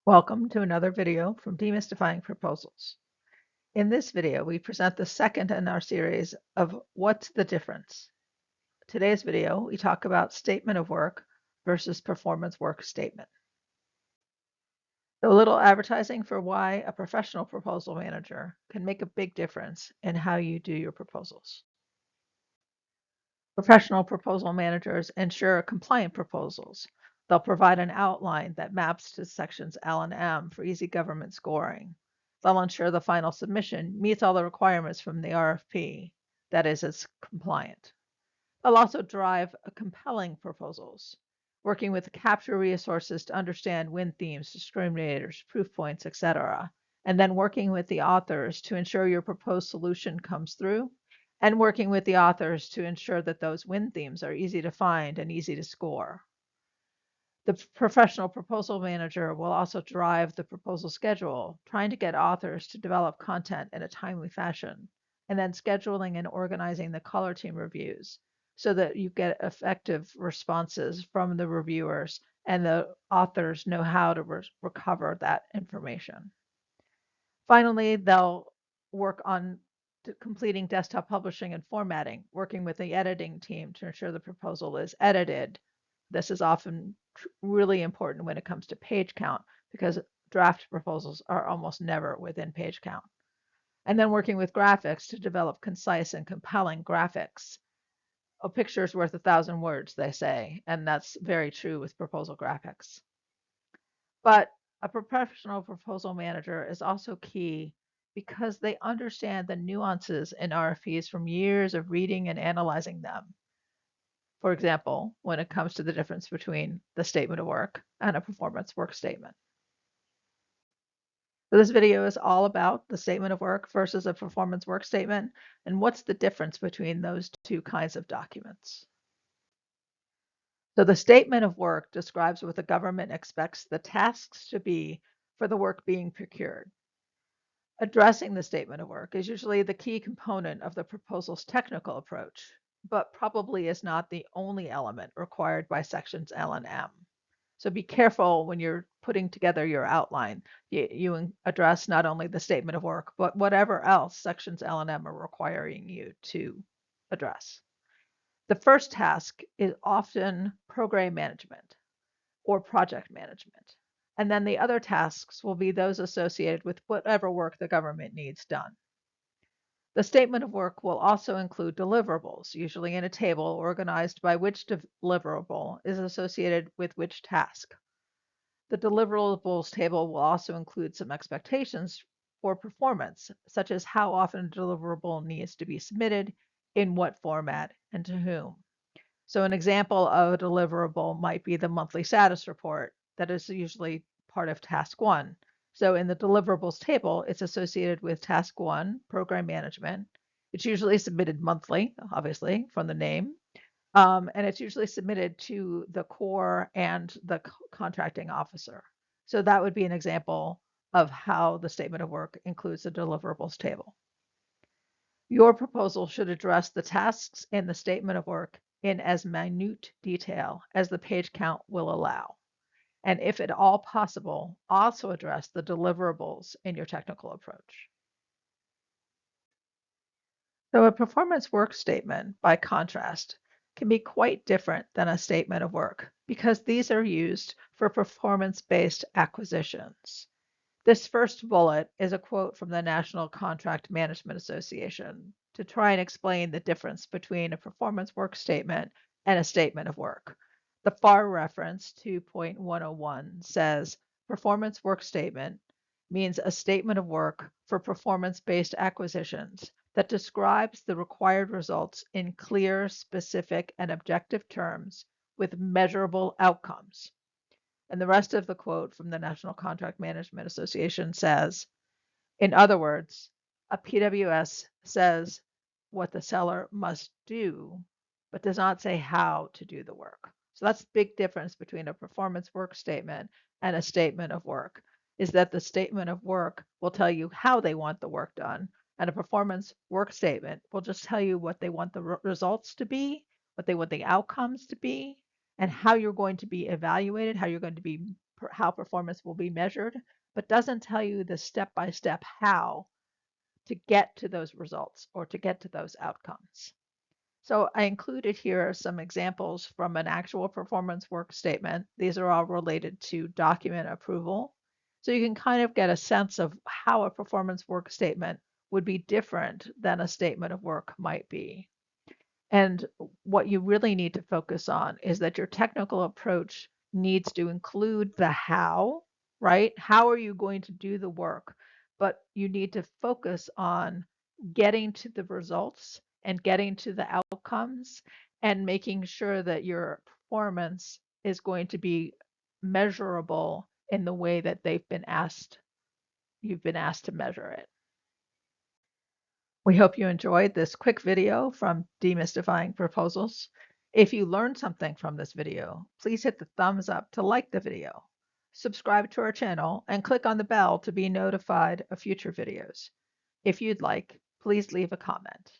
Welcome to another video from Demystifying Proposals. In this video, we present the second in our series of What's the Difference? Today's video, we talk about statement of work versus performance work statement. So a little advertising for why a professional proposal manager can make a big difference in how you do your proposals. Professional proposal managers ensure compliant proposals. They'll provide an outline that maps to sections L and M for easy government scoring. They'll ensure the final submission meets all the requirements from the RFP, that is, it's compliant. They'll also drive compelling proposals, working with capture resources to understand win themes, discriminators, proof points, etc., and then working with the authors to ensure your proposed solution comes through, and working with the authors to ensure that those win themes are easy to find and easy to score. The professional proposal manager will also drive the proposal schedule, trying to get authors to develop content in a timely fashion, and then scheduling and organizing the color team reviews so that you get effective responses from the reviewers and the authors know how to recover that information. Finally, they'll work on completing desktop publishing and formatting, working with the editing team to ensure the proposal is edited. This is often really important when it comes to page count because draft proposals are almost never within page count. And then working with graphics to develop concise and compelling graphics. A picture is worth 1,000 words, they say, and that's very true with proposal graphics. But a professional proposal manager is also key because they understand the nuances in RFPs from years of reading and analyzing them. For example, when it comes to the difference between the statement of work and a performance work statement. So this video is all about the statement of work versus a performance work statement and what's the difference between those two kinds of documents. So the statement of work describes what the government expects the tasks to be for the work being procured. Addressing the statement of work is usually the key component of the proposal's technical approach, but probably is not the only element required by sections L and M. So be careful when you're putting together your outline. You address not only the statement of work, but whatever else sections L and M are requiring you to address. The first task is often program management or project management. And then the other tasks will be those associated with whatever work the government needs done. The statement of work will also include deliverables, usually in a table organized by which deliverable is associated with which task. The deliverables table will also include some expectations for performance, such as how often a deliverable needs to be submitted, in what format, and to whom. So an example of a deliverable might be the monthly status report that is usually part of task 1. So in the deliverables table, it's associated with task 1, program management. It's usually submitted monthly, obviously, from the name. And it's usually submitted to the core and the contracting officer. So that would be an example of how the statement of work includes the deliverables table. Your proposal should address the tasks in the statement of work in as minute detail as the page count will allow. And if at all possible, also address the deliverables in your technical approach. So a performance work statement, by contrast, can be quite different than a statement of work because these are used for performance-based acquisitions. This first bullet is a quote from the National Contract Management Association to try and explain the difference between a performance work statement and a statement of work. The FAR reference 2.101 says performance work statement means a statement of work for performance-based acquisitions that describes the required results in clear, specific, and objective terms with measurable outcomes. And the rest of the quote from the National Contract Management Association says, in other words, a PWS says what the seller must do, but does not say how to do the work. So that's the big difference between a performance work statement and a statement of work, is that the statement of work will tell you how they want the work done, and a performance work statement will just tell you what they want the results to be, what they want the outcomes to be, and how you're going to be evaluated, how you're going to be how performance will be measured, but doesn't tell you the step-by-step how to get to those results or to get to those outcomes. So I included here some examples from an actual performance work statement. These are all related to document approval. So you can kind of get a sense of how a performance work statement would be different than a statement of work might be. And what you really need to focus on is that your technical approach needs to include the how, right? How are you going to do the work? But you need to focus on getting to the results and getting to the outcomes and making sure that your performance is going to be measurable in the way that you've been asked to measure it. We hope you enjoyed this quick video from Demystifying Proposals. If you learned something from this video, please hit the thumbs up to like the video, subscribe to our channel, and click on the bell to be notified of future videos. If you'd like, please leave a comment.